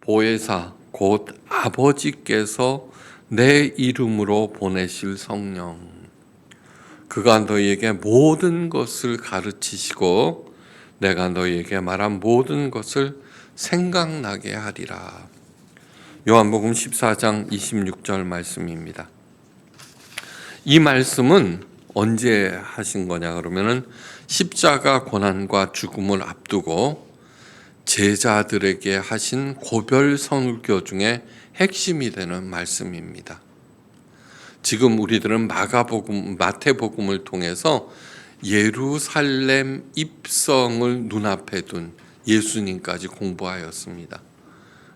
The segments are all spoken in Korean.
보혜사 곧 아버지께서 내 이름으로 보내실 성령, 그가 너희에게 모든 것을 가르치시고 내가 너희에게 말한 모든 것을 생각나게 하리라. 요한복음 14장 26절 말씀입니다. 이 말씀은 언제 하신 거냐 그러면은 십자가 고난과 죽음을 앞두고 제자들에게 하신 고별 설교 중에 핵심이 되는 말씀입니다. 지금 우리들은 마태복음을 통해서 예루살렘 입성을 눈앞에 둔 예수님까지 공부하였습니다.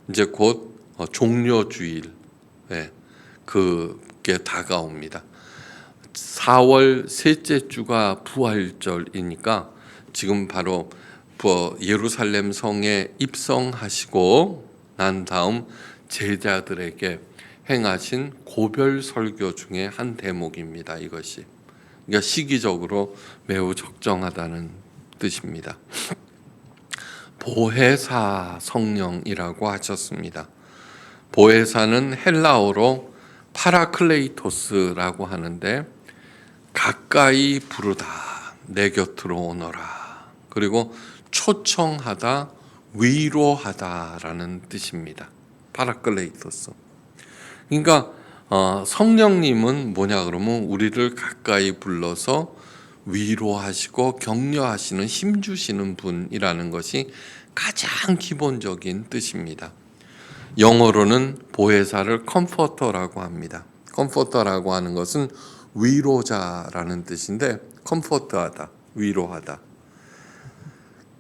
이제 곧 종려주일, 그게 다가옵니다. 4월 셋째 주가 부활절이니까 지금 바로 예루살렘 성에 입성하시고 난 다음 제자들에게 행하신 고별 설교 중에 한 대목입니다. 이것이. 그러니까 시기적으로 매우 적정하다는 뜻입니다. 보혜사 성령이라고 하셨습니다. 보혜사는 헬라어로 파라클레이토스라고 하는데 가까이 부르다, 내 곁으로 오너라. 그리고 초청하다, 위로하다라는 뜻입니다. 파라클레이토스. 그러니까 성령님은 뭐냐 그러면 우리를 가까이 불러서 위로하시고 격려하시는, 힘주시는 분이라는 것이 가장 기본적인 뜻입니다. 영어로는 보혜사를 컴포터라고 합니다. 컴포터라고 하는 것은 위로자라는 뜻인데, 컴포트하다, 위로하다.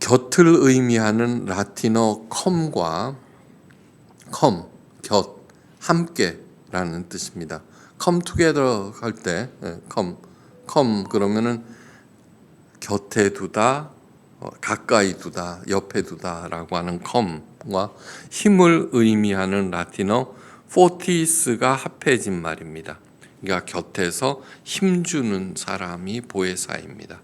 곁을 의미하는 라틴어 컴과 곁, 함께라는 뜻입니다. come together 할 때 come 그러면은 곁에 두다, 가까이 두다, 옆에 두다라고 하는 come과 힘을 의미하는 라틴어 fortis가 합해진 말입니다. 그러니까 곁에서 힘주는 사람이 보혜사입니다.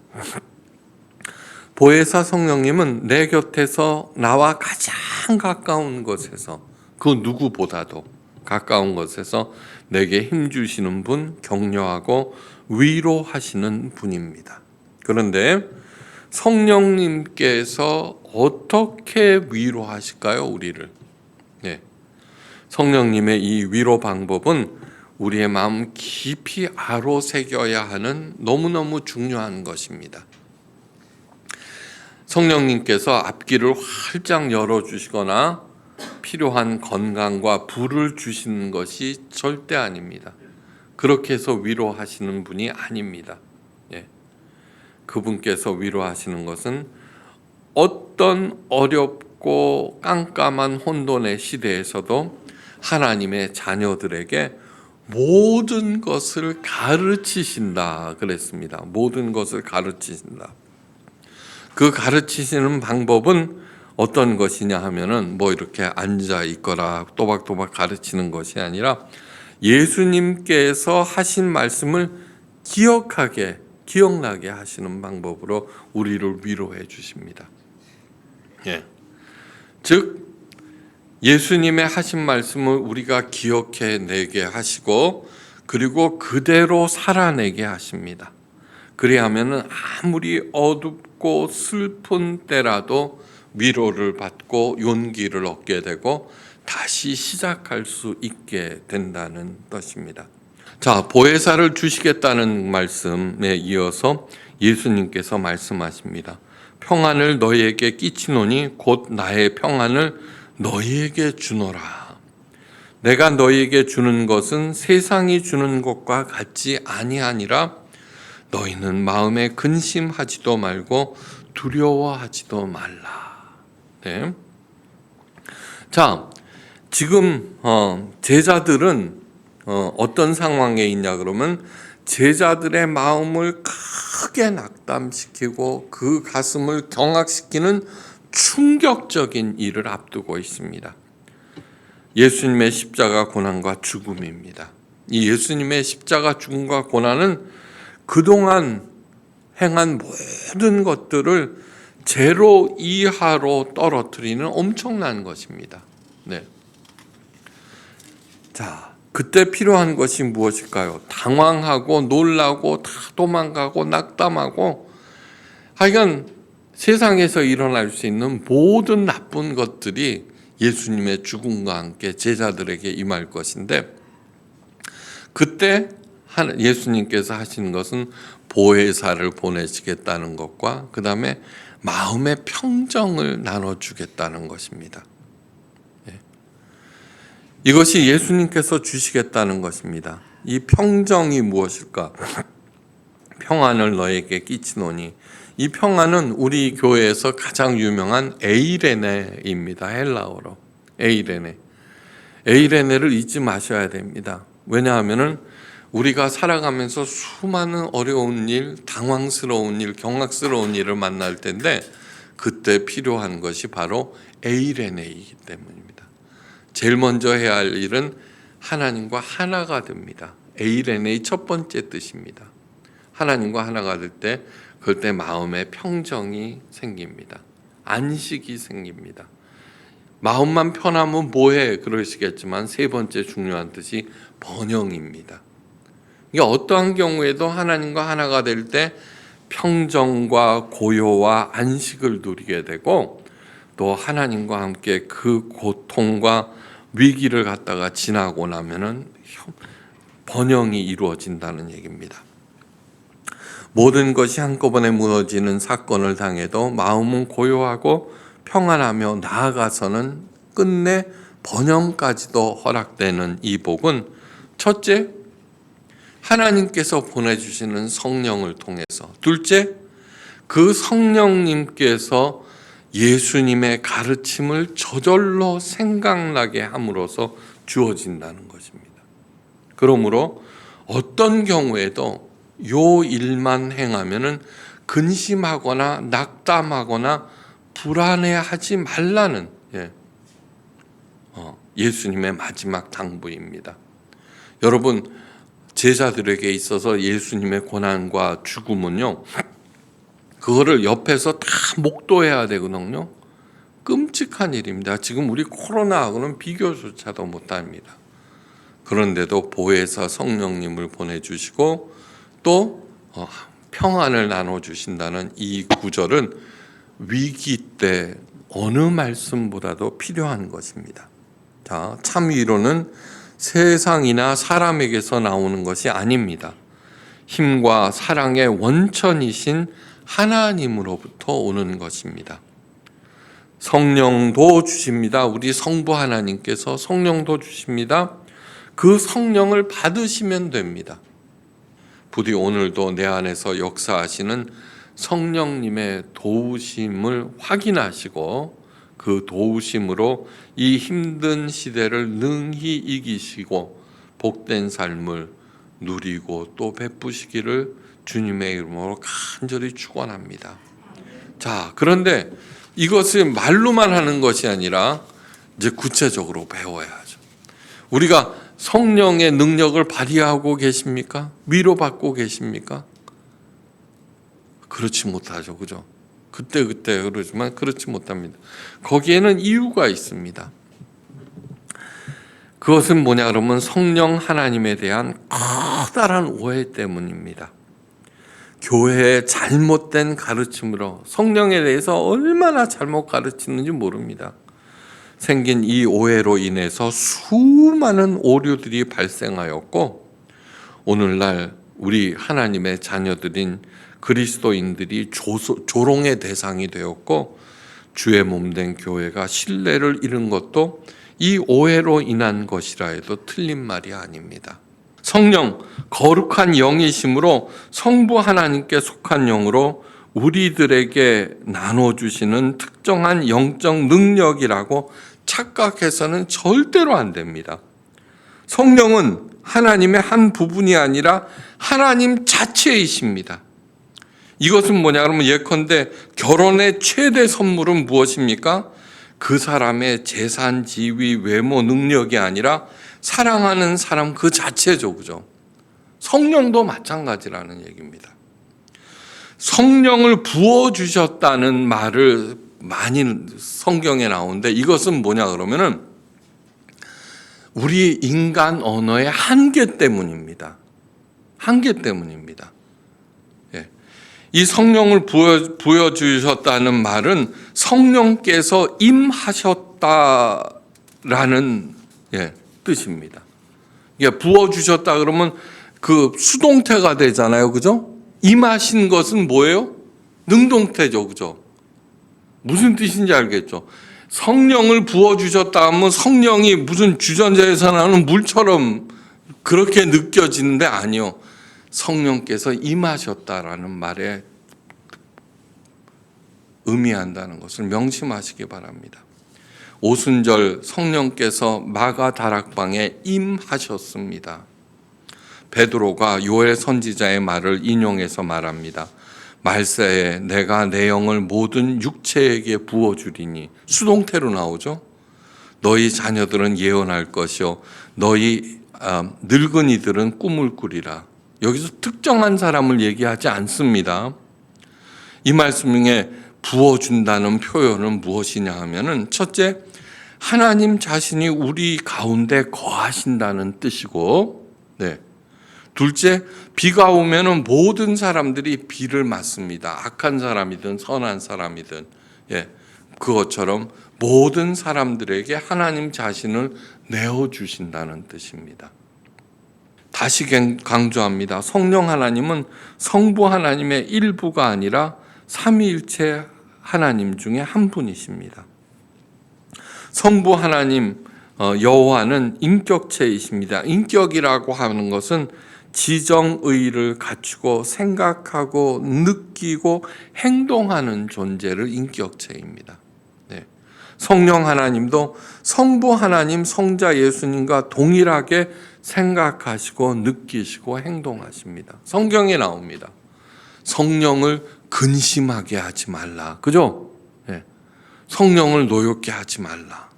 보혜사 성령님은 내 곁에서 나와 가장 가까운 곳에서, 그 누구보다도 가까운 곳에서 내게 힘주시는 분, 격려하고 위로하시는 분입니다. 그런데 성령님께서 어떻게 위로하실까요, 우리를? 성령님의 이 위로 방법은 우리의 마음 깊이 아로새겨야 하는 너무너무 중요한 것입니다. 성령님께서 앞길을 활짝 열어주시거나 필요한 건강과 부를 주시는 것이 절대 아닙니다. 그렇게 해서 위로하시는 분이 아닙니다. 그분께서 위로하시는 것은 어떤 어렵고 깜깜한 혼돈의 시대에서도 하나님의 자녀들에게 모든 것을 가르치신다 그랬습니다. 모든 것을 가르치신다. 그 가르치시는 방법은 어떤 것이냐 하면은 이렇게 앉아 있거나 또박또박 가르치는 것이 아니라 예수님께서 하신 말씀을 기억나게 하시는 방법으로 우리를 위로해 주십니다. 즉 예수님의 하신 말씀을 우리가 기억해내게 하시고 그리고 그대로 살아내게 하십니다. 그리하면은 아무리 어둡고 슬픈 때라도 위로를 받고 용기를 얻게 되고 다시 시작할 수 있게 된다는 것입니다. 자, 보혜사를 주시겠다는 말씀에 이어서 예수님께서 말씀하십니다. 평안을 너희에게 끼치노니 곧 나의 평안을 너희에게 주노라. 내가 너희에게 주는 것은 세상이 주는 것과 같지 아니하니라. 너희는 마음에 근심하지도 말고 두려워하지도 말라. 자, 지금 제자들은 어떤 상황에 있냐 그러면 제자들의 마음을 크게 낙담시키고 그 가슴을 경악시키는 충격적인 일을 앞두고 있습니다. 예수님의 십자가 고난과 죽음입니다. 이 예수님의 십자가 죽음과 고난은 그동안 행한 모든 것들을 제로 이하로 떨어뜨리는 엄청난 것입니다. 자, 그때 필요한 것이 무엇일까요? 당황하고 놀라고 다 도망가고 낙담하고 하여간 세상에서 일어날 수 있는 모든 나쁜 것들이 예수님의 죽음과 함께 제자들에게 임할 것인데, 그때 예수님께서 하시는 것은 보혜사를 보내시겠다는 것과 그 다음에 마음의 평정을 나눠주겠다는 것입니다. 이것이 예수님께서 주시겠다는 것입니다. 이 평정이 무엇일까? 평안을 너에게 끼치노니, 이 평안은 우리 교회에서 가장 유명한 에이레네입니다. 헬라어로 에이레네. 에이레네를 잊지 마셔야 됩니다. 왜냐하면은 우리가 살아가면서 수많은 어려운 일, 당황스러운 일, 경악스러운 일을 만날 텐데 그때 필요한 것이 바로 에이레네이기 때문입니다. 제일 먼저 해야 할 일은 하나님과 하나가 됩니다. 에이레네의 첫 번째 뜻입니다. 하나님과 하나가 될 때 그럴 때 마음의 평정이 생깁니다. 안식이 생깁니다. 마음만 편하면 뭐해 그러시겠지만 세 번째 중요한 뜻이 번영입니다. 이게 어떠한 경우에도 하나님과 하나가 될 때 평정과 고요와 안식을 누리게 되고, 또 하나님과 함께 그 고통과 위기를 갖다가 지나고 나면은 번영이 이루어진다는 얘기입니다. 모든 것이 한꺼번에 무너지는 사건을 당해도 마음은 고요하고 평안하며 나아가서는 끝내 번영까지도 허락되는 이 복은, 첫째, 하나님께서 보내주시는 성령을 통해서, 둘째, 그 성령님께서 예수님의 가르침을 저절로 생각나게 함으로써 주어진다는 것입니다. 그러므로 어떤 경우에도 요 일만 행하면은 근심하거나 낙담하거나 불안해하지 말라는 예수님의 마지막 당부입니다. 여러분, 제자들에게 있어서 예수님의 고난과 죽음은요, 그거를 옆에서 다 목도해야 되거든요. 끔찍한 일입니다. 지금 우리 코로나하고는 비교조차도 못합니다. 그런데도 보혜사 성령님을 보내주시고 또 평안을 나눠주신다는 이 구절은 위기 때 어느 말씀보다도 필요한 것입니다. 자, 참 위로는 세상이나 사람에게서 나오는 것이 아닙니다. 힘과 사랑의 원천이신 하나님으로부터 오는 것입니다. 성령도 주십니다. 우리 성부 하나님께서 성령도 주십니다. 그 성령을 받으시면 됩니다. 부디 오늘도 내 안에서 역사하시는 성령님의 도우심을 확인하시고 그 도우심으로 이 힘든 시대를 능히 이기시고 복된 삶을 누리고 또 베푸시기를 주님의 이름으로 간절히 축원합니다. 자, 그런데 이것을 말로만 하는 것이 아니라 이제 구체적으로 배워야죠. 우리가 성령의 능력을 발휘하고 계십니까? 위로받고 계십니까? 그렇지 못하죠. 그죠? 그때 그러지만 그렇지 못합니다. 거기에는 이유가 있습니다. 그것은 뭐냐 그러면 성령 하나님에 대한 커다란 오해 때문입니다. 교회의 잘못된 가르침으로 성령에 대해서 얼마나 잘못 가르치는지 모릅니다. 생긴 이 오해로 인해서 수많은 오류들이 발생하였고, 오늘날 우리 하나님의 자녀들인 그리스도인들이 조롱의 대상이 되었고, 주의 몸된 교회가 신뢰를 잃은 것도 이 오해로 인한 것이라 해도 틀린 말이 아닙니다. 성령, 거룩한 영이심으로 성부 하나님께 속한 영으로 우리들에게 나눠주시는 특정한 영적 능력이라고 착각해서는 절대로 안 됩니다. 성령은 하나님의 한 부분이 아니라 하나님 자체이십니다. 이것은 뭐냐 그러면 예컨대 결혼의 최대 선물은 무엇입니까? 그 사람의 재산, 지위, 외모, 능력이 아니라 사랑하는 사람 그 자체죠. 그죠? 성령도 마찬가지라는 얘기입니다. 성령을 부어주셨다는 말을 많이 성경에 나오는데, 이것은 뭐냐 그러면은 우리 인간 언어의 한계 때문입니다. 한계 때문입니다. 예. 이 성령을 부여주셨다는 말은 성령께서 임하셨다라는 뜻입니다. 부어주셨다 그러면 그 수동태가 되잖아요. 그죠? 임하신 것은 뭐예요? 능동태죠. 그죠? 무슨 뜻인지 알겠죠? 성령을 부어주셨다 하면 성령이 무슨 주전자에서 나오는 물처럼 그렇게 느껴지는데 아니요. 성령께서 임하셨다라는 말에 의미한다는 것을 명심하시기 바랍니다. 오순절 성령께서 마가 다락방에 임하셨습니다. 베드로가 요엘 선지자의 말을 인용해서 말합니다. 말세에 내가 내 영을 모든 육체에게 부어주리니, 수동태로 나오죠. 너희 자녀들은 예언할 것이요 너희 늙은이들은 꿈을 꾸리라. 여기서 특정한 사람을 얘기하지 않습니다. 이 말씀 중에 부어준다는 표현은 무엇이냐 하면은, 첫째, 하나님 자신이 우리 가운데 거하신다는 뜻이고, 둘째, 비가 오면은 모든 사람들이 비를 맞습니다. 악한 사람이든 선한 사람이든, 그것처럼 모든 사람들에게 하나님 자신을 내어주신다는 뜻입니다. 다시 강조합니다. 성령 하나님은 성부 하나님의 일부가 아니라 삼위일체 하나님 중에 한 분이십니다. 성부 하나님 여호와는 인격체이십니다. 인격이라고 하는 것은 지정의를 갖추고 생각하고 느끼고 행동하는 존재를 인격체입니다. 성령 하나님도 성부 하나님, 성자 예수님과 동일하게 생각하시고 느끼시고 행동하십니다. 성경에 나옵니다. 성령을 근심하게 하지 말라. 그죠? 성령을 노엽게 하지 말라.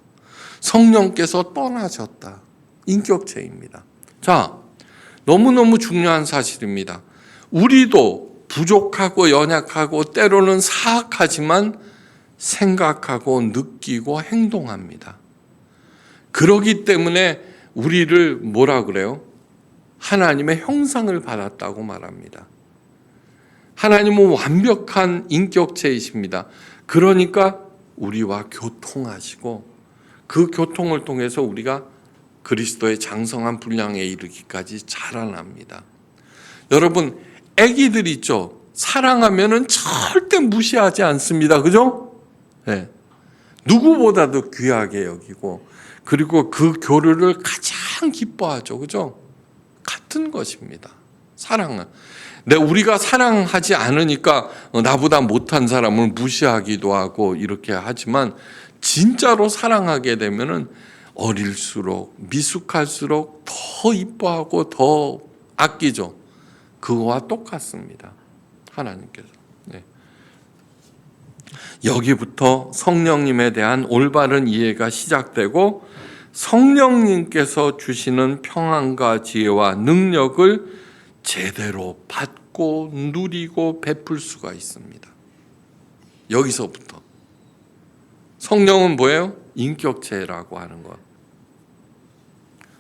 성령께서 떠나셨다. 인격체입니다. 자, 너무너무 중요한 사실입니다. 우리도 부족하고 연약하고 때로는 사악하지만 생각하고 느끼고 행동합니다. 그러기 때문에 우리를 뭐라 그래요? 하나님의 형상을 받았다고 말합니다. 하나님은 완벽한 인격체이십니다. 그러니까 우리와 교통하시고 그 교통을 통해서 우리가 그리스도의 장성한 분량에 이르기까지 자라납니다. 여러분, 아기들 있죠? 사랑하면은 절대 무시하지 않습니다. 그죠? 누구보다도 귀하게 여기고, 그리고 그 교류를 가장 기뻐하죠. 그죠? 같은 것입니다. 사랑은. 우리가 사랑하지 않으니까 나보다 못한 사람을 무시하기도 하고 이렇게 하지만, 진짜로 사랑하게 되면은 어릴수록 미숙할수록 더 이뻐하고 더 아끼죠. 그거와 똑같습니다. 하나님께서. 여기부터 성령님에 대한 올바른 이해가 시작되고, 성령님께서 주시는 평안과 지혜와 능력을 제대로 받고 누리고 베풀 수가 있습니다. 여기서부터. 성령은 뭐예요? 인격체라고 하는 것.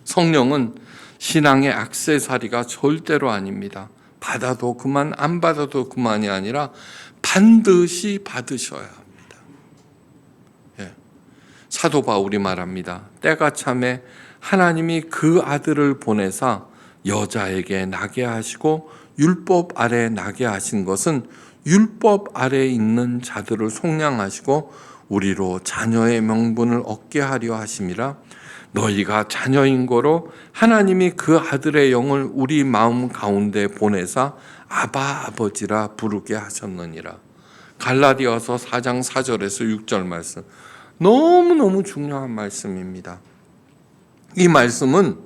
성령은 신앙의 액세서리가 절대로 아닙니다. 받아도 그만, 안 받아도 그만이 아니라 반드시 받으셔야 합니다. 사도 바울이 말합니다. 때가 참에 하나님이 그 아들을 보내사 여자에게 나게 하시고 율법 아래 나게 하신 것은 율법 아래 있는 자들을 속량하시고 우리로 자녀의 명분을 얻게 하려 하심이라. 너희가 자녀인 거로 하나님이 그 아들의 영을 우리 마음 가운데 보내사 아바 아버지라 부르게 하셨느니라. 갈라디아서 4장 4절에서 6절 말씀, 너무너무 중요한 말씀입니다. 이 말씀은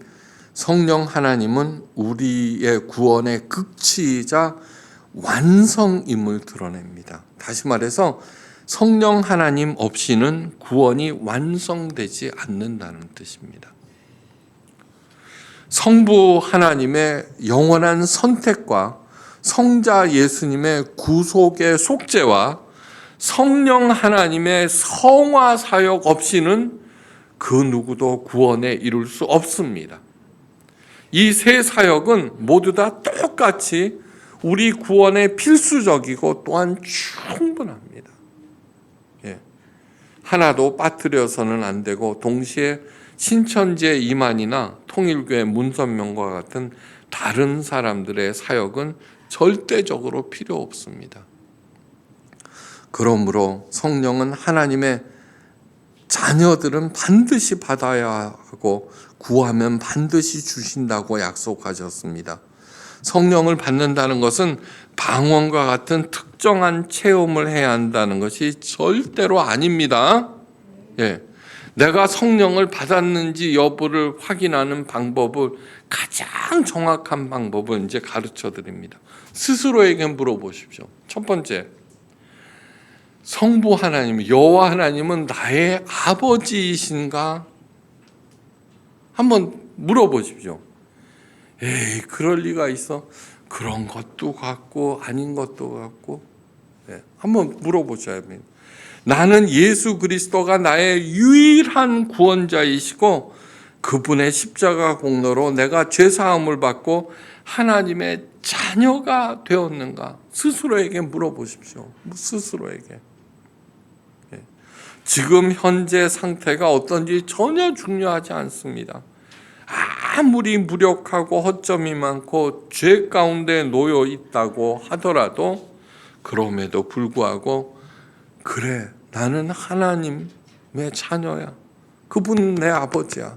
성령 하나님은 우리의 구원의 극치이자 완성임을 드러냅니다. 다시 말해서 성령 하나님 없이는 구원이 완성되지 않는다는 뜻입니다. 성부 하나님의 영원한 선택과 성자 예수님의 구속의 속죄와 성령 하나님의 성화 사역 없이는 그 누구도 구원에 이룰 수 없습니다. 이 세 사역은 모두 다 똑같이 우리 구원에 필수적이고 또한 충분합니다. 예. 하나도 빠뜨려서는 안 되고 동시에 신천지의 이만희나 통일교의 문선명과 같은 다른 사람들의 사역은 절대적으로 필요 없습니다. 그러므로 성령은 하나님의 자녀들은 반드시 받아야 하고 구하면 반드시 주신다고 약속하셨습니다. 성령을 받는다는 것은 방언과 같은 특정한 체험을 해야 한다는 것이 절대로 아닙니다. 예. 내가 성령을 받았는지 여부를 확인하는 방법을 가장 정확한 방법을 이제 가르쳐 드립니다. 스스로에게 물어보십시오. 첫 번째, 성부 하나님, 여호와 하나님은 나의 아버지이신가? 한번 물어보십시오. 에이, 그럴 리가 있어? 그런 것도 같고 아닌 것도 같고. 네, 한번 물어보셔야 합니다. 나는 예수 그리스도가 나의 유일한 구원자이시고 그분의 십자가 공로로 내가 죄사함을 받고 하나님의 자녀가 되었는가? 스스로에게 물어보십시오. 스스로에게. 지금 현재 상태가 어떤지 전혀 중요하지 않습니다. 아무리 무력하고 허점이 많고 죄 가운데 놓여 있다고 하더라도 그럼에도 불구하고 그래, 나는 하나님의 자녀야. 그분은 내 아버지야.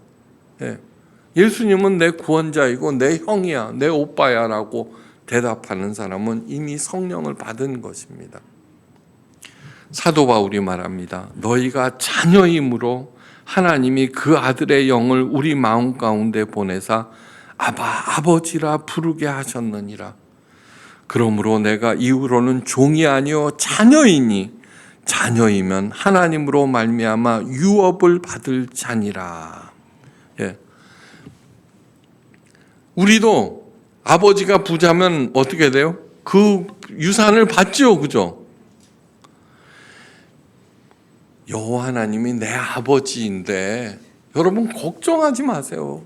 예. 예수님은 내 구원자이고 내 형이야, 내 오빠야 라고 대답하는 사람은 이미 성령을 받은 것입니다. 사도 바울이 말합니다. 너희가 자녀이므로 하나님이 그 아들의 영을 우리 마음 가운데 보내사 아바, 아버지라 부르게 하셨느니라. 그러므로 내가 이후로는 종이 아니요 자녀이니 자녀이면 하나님으로 말미암아 유업을 받을 자니라. 예. 우리도 아버지가 부자면 어떻게 돼요? 그 유산을 받죠, 그죠? 여호와 하나님이 내 아버지인데 여러분 걱정하지 마세요.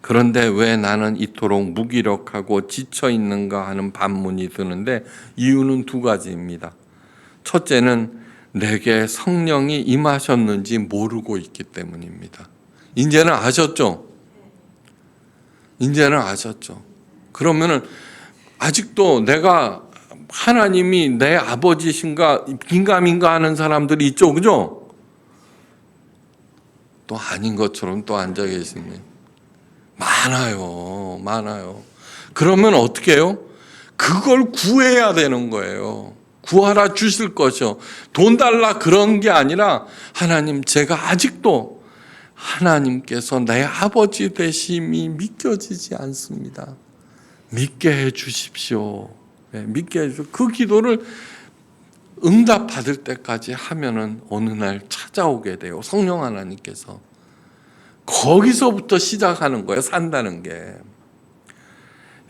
그런데 왜 나는 이토록 무기력하고 지쳐 있는가 하는 반문이 드는데 이유는 두 가지입니다. 첫째는 내게 성령이 임하셨는지 모르고 있기 때문입니다. 이제는 아셨죠? 이제는 아셨죠? 그러면은 아직도 내가 하나님이 내 아버지신가 긴가민가 하는 사람들이 있죠, 그죠? 또 아닌 것처럼 또 앉아 계시네. 많아요. 그러면 어떻게 해요? 그걸 구해야 되는 거예요. 구하라 주실 것이요. 돈 달라 그런 게 아니라 하나님, 제가 아직도 하나님께서 내 아버지 되심이 믿겨지지 않습니다. 믿게 해 주십시오. 네, 믿게 해 주십시오. 그 기도를 응답 받을 때까지 하면은 어느 날 찾아오게 돼요. 성령 하나님께서. 거기서부터 시작하는 거예요. 산다는 게.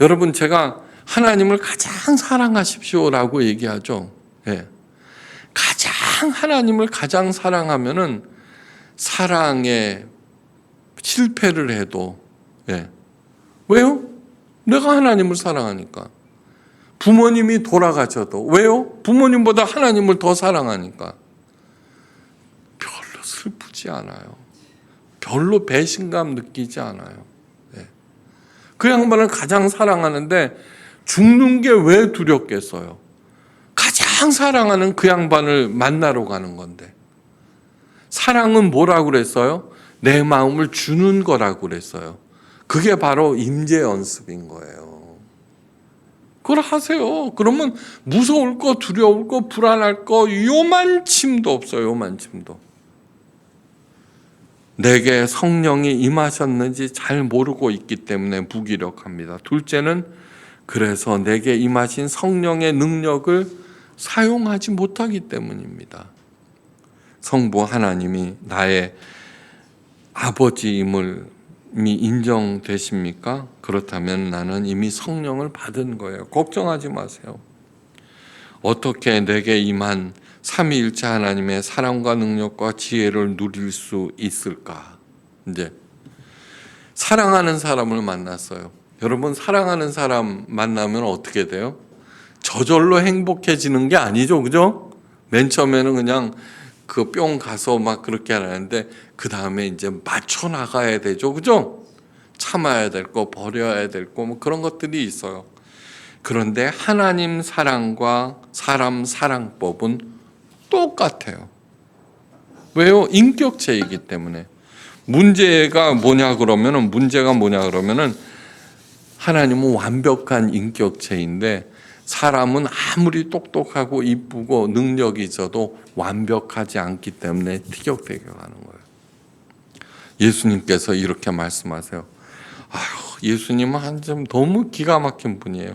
여러분, 제가 하나님을 가장 사랑하십시오라고 얘기하죠. 예. 하나님을 가장 사랑하면은 사랑에 실패를 해도, 예. 왜요? 내가 하나님을 사랑하니까. 부모님이 돌아가셔도, 왜요? 부모님보다 하나님을 더 사랑하니까. 별로 슬프지 않아요. 별로 배신감 느끼지 않아요. 예. 그 양반을 가장 사랑하는데 죽는 게 왜 두렵겠어요? 가장 사랑하는 그 양반을 만나러 가는 건데. 사랑은 뭐라고 그랬어요? 내 마음을 주는 거라고 그랬어요. 그게 바로 임재 연습인 거예요. 그걸 하세요. 그러면 무서울 거, 두려울 거, 불안할 거 요만침도 없어요. 요만침도. 내게 성령이 임하셨는지 잘 모르고 있기 때문에 무기력합니다. 둘째는 그래서 내게 임하신 성령의 능력을 사용하지 못하기 때문입니다. 성부 하나님이 나의 아버지임을 인정되십니까? 그렇다면 나는 이미 성령을 받은 거예요. 걱정하지 마세요. 어떻게 내게 임한 삼위일체 하나님의 사랑과 능력과 지혜를 누릴 수 있을까? 이제 사랑하는 사람을 만났어요. 여러분, 사랑하는 사람 만나면 어떻게 돼요? 저절로 행복해지는 게 아니죠, 그죠? 맨 처음에는 그냥 그 뿅 가서 막 그렇게 하는데 그 다음에 이제 맞춰 나가야 되죠, 그죠? 참아야 될 거, 버려야 될 거, 뭐 그런 것들이 있어요. 그런데 하나님 사랑과 사람 사랑법은 똑같아요. 왜요? 인격체이기 때문에. 문제가 뭐냐 그러면은 하나님은 완벽한 인격체인데 사람은 아무리 똑똑하고 이쁘고 능력이 있어도 완벽하지 않기 때문에 티격태격 하는 거예요. 예수님께서 이렇게 말씀하세요. 예수님은 한점 너무 기가 막힌 분이에요.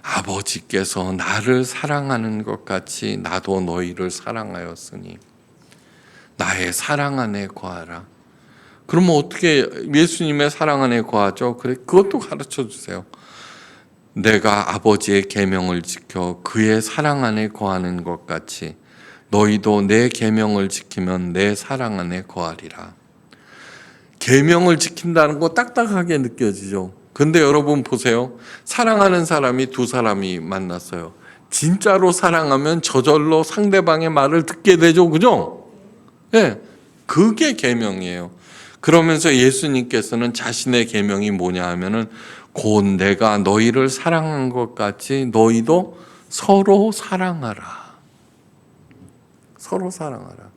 아버지께서 나를 사랑하는 것 같이 나도 너희를 사랑하였으니 나의 사랑 안에 거하라. 그러면 어떻게 예수님의 사랑 안에 거하죠? 그래, 그것도 가르쳐 주세요. 내가 아버지의 계명을 지켜 그의 사랑 안에 거하는 것 같이 너희도 내 계명을 지키면 내 사랑 안에 거하리라. 계명을 지킨다는 거 딱딱하게 느껴지죠. 근데 여러분 보세요. 사랑하는 사람이 두 사람이 만났어요. 진짜로 사랑하면 저절로 상대방의 말을 듣게 되죠. 그죠? 네, 그게 계명이에요. 그러면서 예수님께서는 자신의 계명이 뭐냐 하면은 곧 내가 너희를 사랑한 것 같이 너희도 서로 사랑하라. 서로 사랑하라.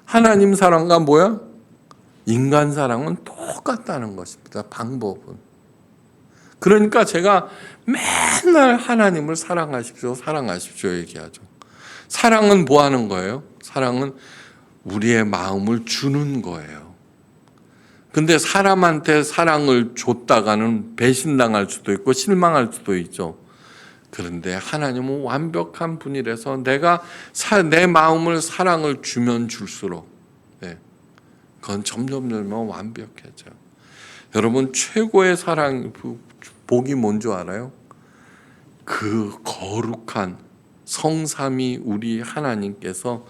하나님 사랑과 뭐야? 인간 사랑은 똑같다는 것입니다. 방법은. 그러니까 제가 맨날 하나님을 사랑하십시오, 사랑하십시오 얘기하죠. 사랑은 뭐 하는 거예요? 사랑은 우리의 마음을 주는 거예요. 근데 사람한테 사랑을 줬다가는 배신당할 수도 있고 실망할 수도 있죠. 그런데 하나님은 완벽한 분이라서 내가 내 마음을 사랑을 주면 줄수록 그건 점점 완벽해져요. 여러분, 최고의 사랑 복이 뭔 줄 알아요? 그 거룩한 성삼위 우리 하나님께서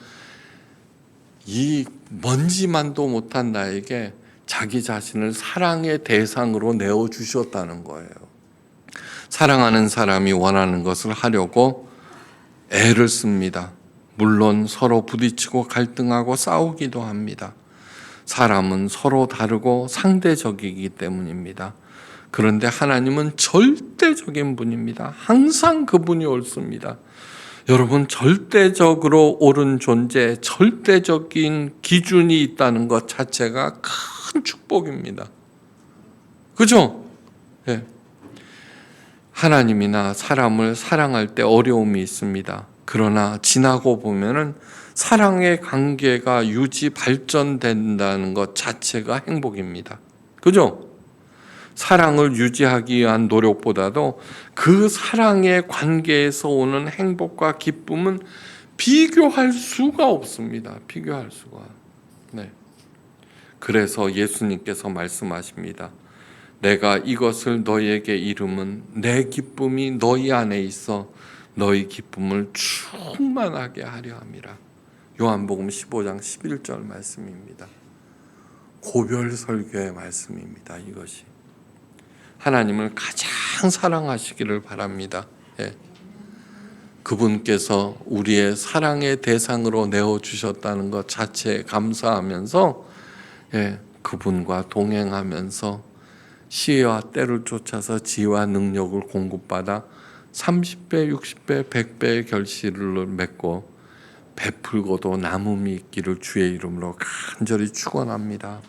이 먼지만도 못한 나에게 자기 자신을 사랑의 대상으로 내어주셨다는 거예요. 사랑하는 사람이 원하는 것을 하려고 애를 씁니다. 물론 서로 부딪히고 갈등하고 싸우기도 합니다. 사람은 서로 다르고 상대적이기 때문입니다. 그런데 하나님은 절대적인 분입니다. 항상 그분이 옳습니다. 여러분, 절대적으로 옳은 존재, 절대적인 기준이 있다는 것 자체가 큰 축복입니다. 그죠? 네. 하나님이나 사람을 사랑할 때 어려움이 있습니다. 그러나 지나고 보면은 사랑의 관계가 유지 발전된다는 것 자체가 행복입니다. 그죠? 사랑을 유지하기 위한 노력보다도 그 사랑의 관계에서 오는 행복과 기쁨은 비교할 수가 없습니다. 비교할 수가. 네. 그래서 예수님께서 말씀하십니다. 내가 이것을 너희에게 이름은 내 기쁨이 너희 안에 있어 너희 기쁨을 충만하게 하려 함이라. 요한복음 15장 11절 말씀입니다. 고별 설교의 말씀입니다. 이것이 하나님을 가장 사랑하시기를 바랍니다. 그분께서 우리의 사랑의 대상으로 내어주셨다는 것 자체에 감사하면서 그분과 동행하면서 시와 때를 쫓아서 지혜와 능력을 공급받아 30배, 60배, 100배의 결실을 맺고 베풀고도 남음이 있기를 주의 이름으로 간절히 축원합니다.